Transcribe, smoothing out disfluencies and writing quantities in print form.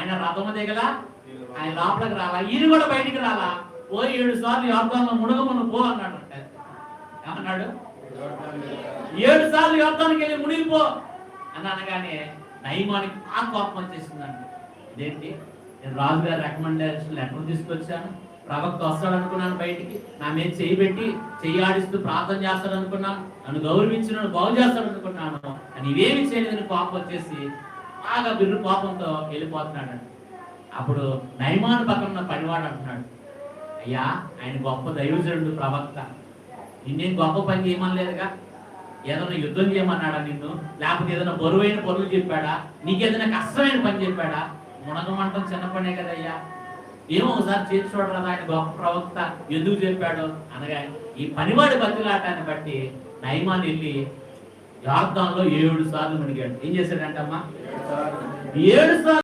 ఆయన రథము దిగల, ఆయన లోపలికి రాలా, ఈయన కూడా బయటికి రాలా. ఓ 7 సార్లు యోర్దానులో మునగమను పో అన్నాడు. అంటే ఏమన్నాడు? 7 సార్లు యోర్దానికి వెళ్ళి మునిగిపో అని అనగానే నయమానికి ఆ కోపం వచ్చేసిందండి. ఇదేంటి, నేను రాజుగారి రికమెండేషన్ లెటర్ తీసుకొచ్చాను, ప్రవక్త వస్తాడు అనుకున్నాను, బయటికి నా మీద చేయి పెట్టి చెయ్యి ఆడిస్తూ ప్రార్థన చేస్తాడు అనుకున్నాను, నన్ను గౌరవించి నన్ను బాగు చేస్తాడు అనుకున్నాను, అని ఇవేమి చేయలేదని కోపం వచ్చేసి బాగా బిర్రు కోపంతో వెళ్ళిపోతున్నాడండి. అప్పుడు నయమాను పక్కన ఉన్న పనివాడు అంటున్నాడు, అయ్యా ఆయన గొప్ప దైవజనుడు ప్రవక్త, నిన్నేం గొప్ప పని చేయమనలేదుగా, ఏదైనా యుద్ధం చేయమన్నాడా నిన్ను, లేకపోతే ఏదైనా బరువైన పనులు చెప్పాడా, నీకేదైనా కష్టమైన పని చెప్పాడా, మునగమంటం చిన్న పనే కదయ్యా, ఏమో ఒకసారి చేసి చూడరా ఆయన గొప్ప ప్రవక్త ఎందుకు చెప్పాడు అనగా ఈ పనివాడి బతిలాటాన్ని బట్టి నయమాన్ వెళ్ళి యోర్దానులో 7 సార్లు మునిగాడు. ఏం చేశాడంటమ్మా? 7 సార్లు